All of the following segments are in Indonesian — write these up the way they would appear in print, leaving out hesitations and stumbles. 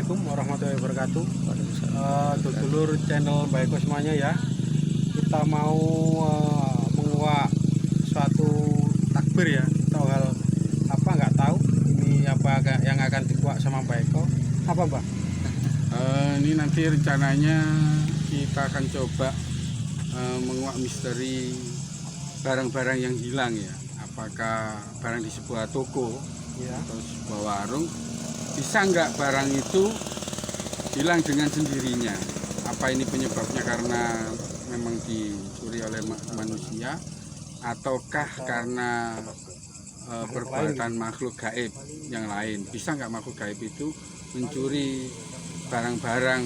Assalamualaikum warahmatullahi wabarakatuh. Dulur channel Mbak Eko semuanya ya. Kita mau menguak suatu takbir ya, atau hal apa nggak tahu. Ini apa yang akan dikuak sama Mbak Eko? Apa Mbak? Ini nanti rencananya kita akan coba menguak misteri barang-barang yang hilang ya. Apakah barang di sebuah toko ya, atau sebuah warung, bisa nggak barang itu hilang dengan sendirinya? Apa ini penyebabnya karena memang dicuri oleh manusia, ataukah karena perbuatan makhluk gaib yang lain? Bisa nggak makhluk gaib itu mencuri barang-barang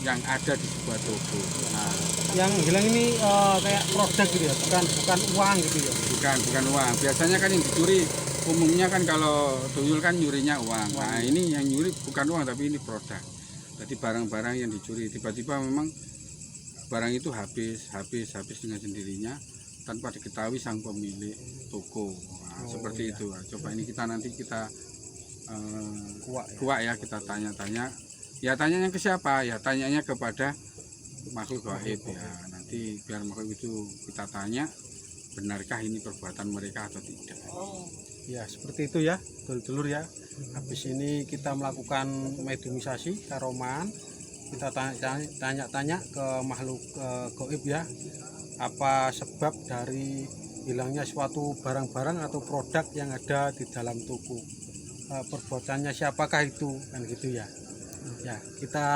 yang ada di sebuah toko? Nah, yang hilang ini kayak produk gitu ya, bukan uang gitu ya? Bukan uang. Biasanya kan yang dicuri umumnya kan kalau tuyul kan nyurinya uang. Nah ini yang nyuri bukan uang tapi ini produk. Jadi barang-barang yang dicuri tiba-tiba memang barang itu habis dengan sendirinya tanpa diketahui sang pemilik toko. Nah, seperti itu. Coba ini nanti kita kuak ya, kita tanya-tanya. Ya tanyanya ke siapa? Ya tanyanya kepada makhluk gaib ya. Nanti biar makhluk itu kita tanya, benarkah ini perbuatan mereka atau tidak. Ya seperti itu ya dulur ya. Habis ini kita melakukan mediumisasi karoman. Kita tanya-tanya ke makhluk gaib ya, apa sebab dari hilangnya suatu barang-barang atau produk yang ada di dalam toko. Perbuatannya siapakah itu, kan gitu ya. Ya kita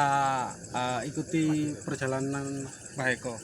ikuti perjalanan Mbak Eko.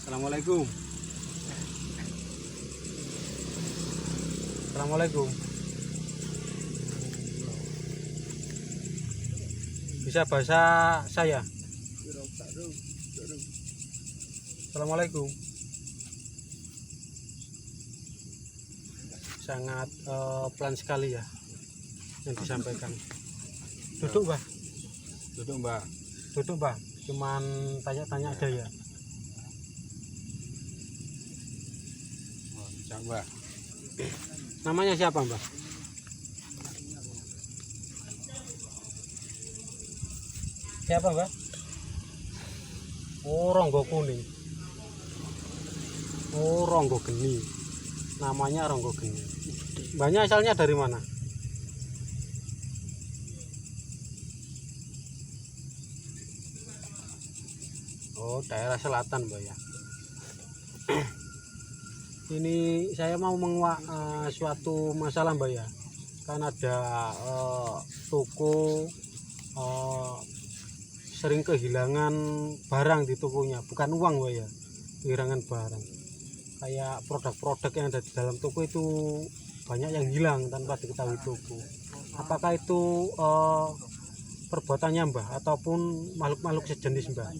Assalamualaikum. Assalamualaikum. Bisa bahasa saya? Assalamualaikum. Sangat pelan sekali ya yang disampaikan. Duduk Mbak. Duduk Mbak. Cuman tanya-tanya aja ya. Mbak. Namanya siapa Mbak? Siapa Mbak? Oh, Ronggo Kuning. Oh, Ronggo Geni. Namanya Ronggo Geni. Mbaknya asalnya dari mana? Oh, daerah selatan Mbak ya. Ini saya mau menguak suatu masalah Mbak ya. Kan ada toko sering kehilangan barang di tokonya, bukan uang Mbak ya, kehilangan barang. Kayak produk-produk yang ada di dalam toko itu banyak yang hilang tanpa diketahui toko. Apakah itu perbuatannya Mbak ataupun makhluk-makhluk sejenis Mbak?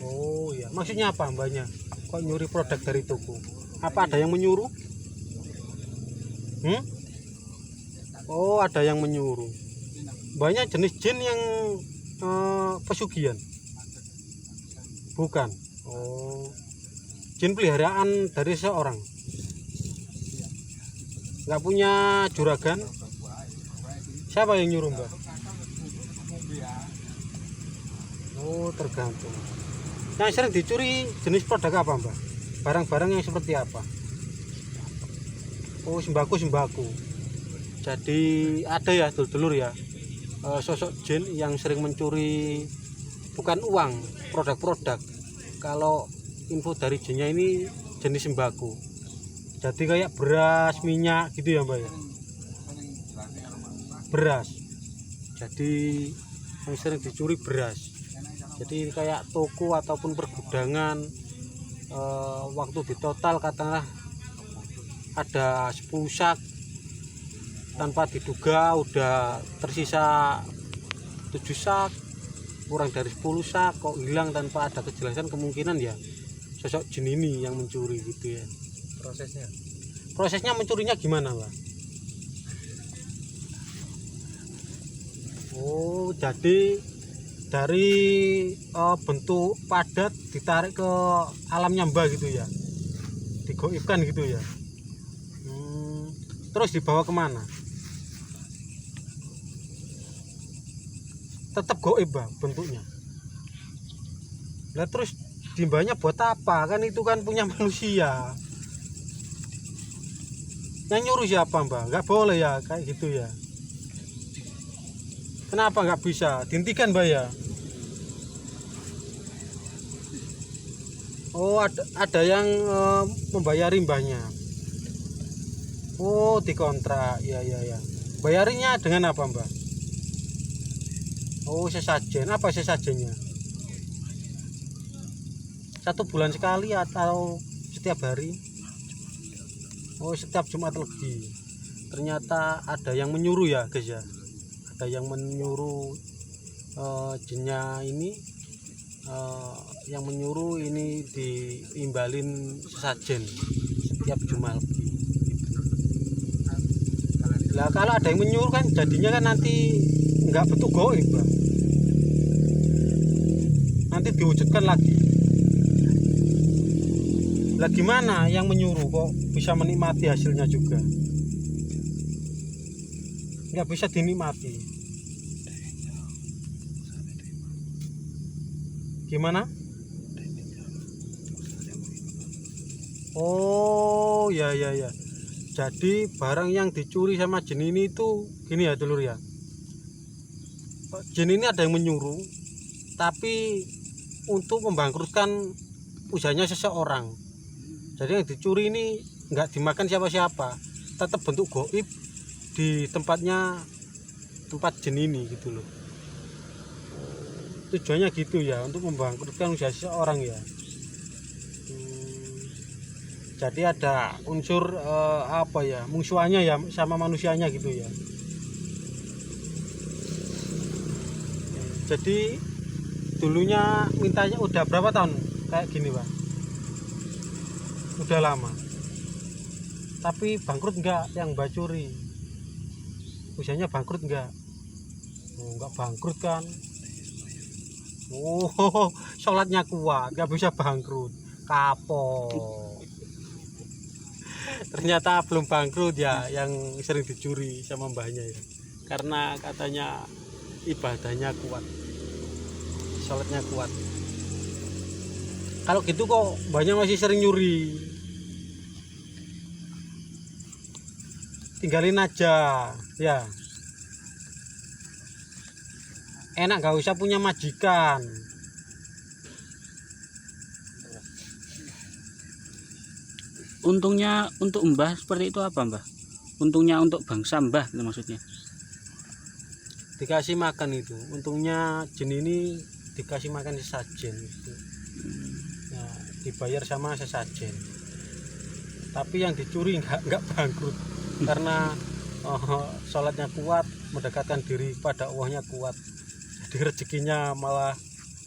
Oh ya, maksudnya apa Mbaknya? Kok nyuri produk dari toko? Apa ada yang menyuruh? Oh, ada yang menyuruh. Mbaknya jenis jin yang pesugihan? Bukan. Oh, jin peliharaan dari seorang. Nggak punya juragan? Siapa yang nyuruh Mbak? Oh, tergantung. Yang sering dicuri jenis produk apa Mbak? Barang-barang yang seperti apa? Oh, sembako. Jadi ada ya dulur ya, sosok jin yang sering mencuri bukan uang, produk-produk. Kalau info dari jinnya ini jenis sembako. Jadi kayak beras, minyak gitu ya Mbak ya. Beras. Jadi yang sering dicuri beras. Jadi kayak toko ataupun pergudangan, waktu di total katakanlah ada 10 sak, tanpa diduga udah tersisa 7 sak, kurang dari 10 sak kok hilang tanpa ada kejelasan, kemungkinan ya sosok jin ini yang mencuri gitu ya. Prosesnya mencurinya gimana Mbak? Oh, jadi dari bentuk padat ditarik ke alamnya Mbak gitu ya, digoibkan gitu ya. Terus dibawa kemana? Tetap goib Mbak bentuknya. Lah terus dimbanya buat apa? Kan itu kan punya manusia. Yang nyuruh siapa Mbak? Nggak boleh ya kayak gitu ya. Kenapa nggak bisa? Dihentikan Mbak ya? Oh, ada yang membayari Mbahnya. Oh, dikontrak. Ya. Bayarinya dengan apa Mbak? Oh, sesajen. Apa sesajennya? 1 bulan sekali atau setiap hari? Oh, setiap Jumat Legi. Ternyata ada yang menyuruh ya guys ya. Ada yang menyuruh jinnya ini, yang menyuruh ini diimbalin sesajen setiap Jumat Legi. Lah kalau ada yang menyuruh kan jadinya kan nanti nggak betul goib Bang. Nanti diwujudkan lagi. Lah gimana yang menyuruh kok bisa menikmati hasilnya juga? Nggak bisa dinikmati. Gimana? Oh ya. Jadi barang yang dicuri sama jin ini itu gini ya dulur ya. Jin ini ada yang menyuruh, tapi untuk membangkrutkan usahanya seseorang. Jadi yang dicuri ini nggak dimakan siapa-siapa, tetap bentuk goib di tempat jin ini gitu loh. Tujuannya gitu ya, untuk membangkrutkan usaha seseorang ya. Jadi ada unsur musuhannya ya sama manusianya gitu ya. Jadi dulunya mintanya udah berapa tahun kayak gini Pak? Udah lama. Tapi bangkrut enggak yang Mbak curi? Usahanya bangkrut enggak? Oh, enggak bangkrut kan? Oh, sholatnya kuat, enggak bisa bangkrut. Kapok. Ternyata belum bangkrut ya yang sering dicuri sama mbahnya ya. Karena katanya ibadahnya kuat, sholatnya kuat. Kalau gitu kok mbahnya masih sering nyuri. Tinggalin aja ya. Enak gak usah punya majikan. Untungnya untuk Mbah seperti itu apa Mbah? Untungnya untuk bangsa Mbah itu maksudnya? Dikasih makan itu. Untungnya jin ini dikasih makan sesajen gitu. Nah, dibayar sama sesajen. Tapi yang dicuri nggak bangkrut karena sholatnya kuat, mendekatkan diri pada Allahnya kuat. Jadi rezekinya malah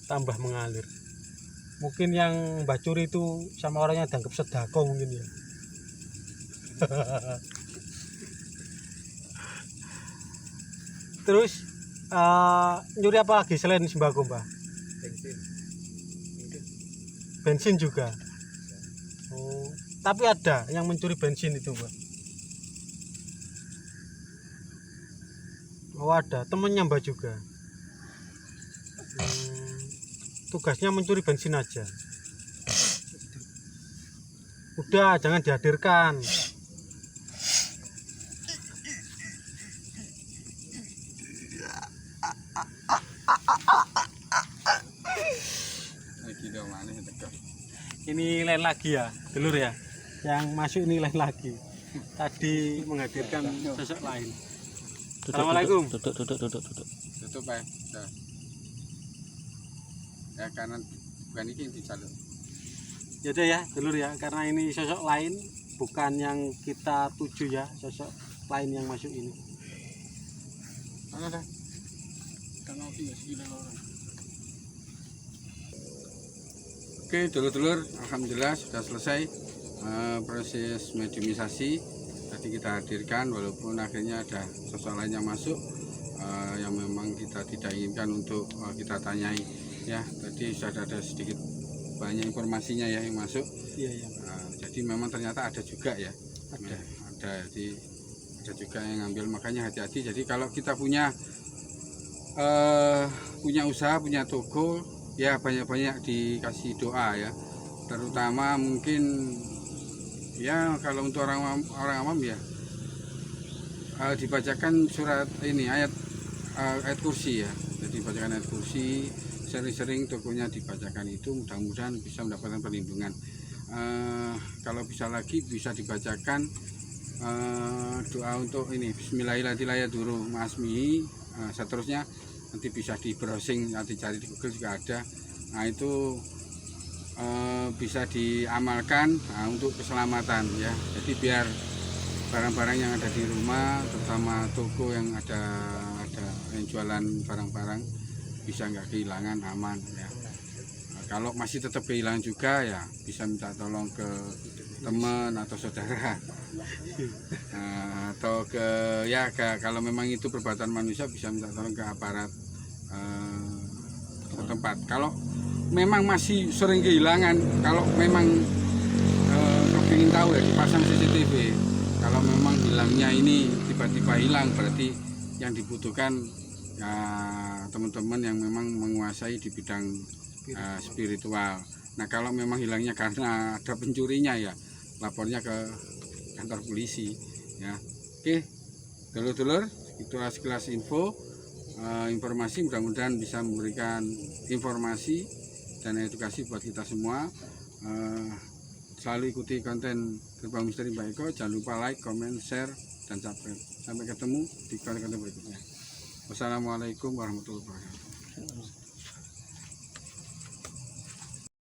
tambah mengalir. Mungkin yang Mbak curi itu sama orangnya dianggap sedekah mungkin ya. Terus nyuri apa lagi selain sembako Mbak? Bensin juga. Oh, tapi ada yang mencuri bensin itu Mbak. Oh ada, temennya Mbak juga. Tugasnya mencuri bensin aja. Udah jangan dihadirkan. ini lain lagi ya, dulur ya. Yang masuk ini lain lagi. Tadi menghadirkan sosok lain. Assalamualaikum. Duduk. Tutup ya. Dah. Ya kanan bukan ini yang dicalon. Ya udah ya, dulur ya. Karena ini sosok lain, bukan yang kita tuju ya, sosok lain yang masuk ini. Mana dah? Kan api ya segila orang. Oke, dulur-dulur, alhamdulillah sudah selesai proses mediumisasi. Tadi kita hadirkan, walaupun akhirnya ada sosok lain yang masuk yang memang kita tidak inginkan untuk kita tanyai. Ya, tadi sudah ada sedikit banyak informasinya ya yang masuk. Iya, iya. Jadi memang ternyata ada juga ya. Jadi ada juga yang ngambil, makanya hati-hati. Jadi kalau kita punya usaha, punya toko, ya banyak-banyak dikasih doa ya. Terutama mungkin ya kalau untuk orang awam ya dibacakan surat ini ayat kursi ya. Jadi bacakan ayat kursi, sering-sering tokonya dibacakan, itu mudah-mudahan bisa mendapatkan perlindungan. Kalau bisa lagi bisa dibacakan doa untuk ini Bismillahirrahmanirrahim seterusnya, nanti bisa di browsing, nanti cari di Google juga ada. Nah itu bisa diamalkan untuk keselamatan ya. Jadi biar barang-barang yang ada di rumah, terutama toko yang ada yang jualan barang-barang, bisa nggak kehilangan, aman ya. Kalau masih tetap kehilangan juga ya bisa minta tolong ke teman atau saudara atau kalau memang itu perbuatan manusia bisa minta tolong ke aparat setempat. Kalau memang masih sering kehilangan, kalau memang ingin tahu ya dipasang CCTV. Kalau memang hilangnya ini tiba-tiba hilang, berarti yang dibutuhkan teman-teman yang memang menguasai di bidang spiritual. Nah kalau memang hilangnya karena ada pencurinya ya lapornya ke kantor polisi ya. Oke dulur-dulur, itulah sekilas informasi, mudah-mudahan bisa memberikan informasi dan edukasi buat kita semua. Selalu ikuti konten Gerbang Misteri Mbak Eko, jangan lupa like, comment, share, dan subscribe. Sampai ketemu di konten-konten berikutnya. Wassalamualaikum warahmatullahi wabarakatuh.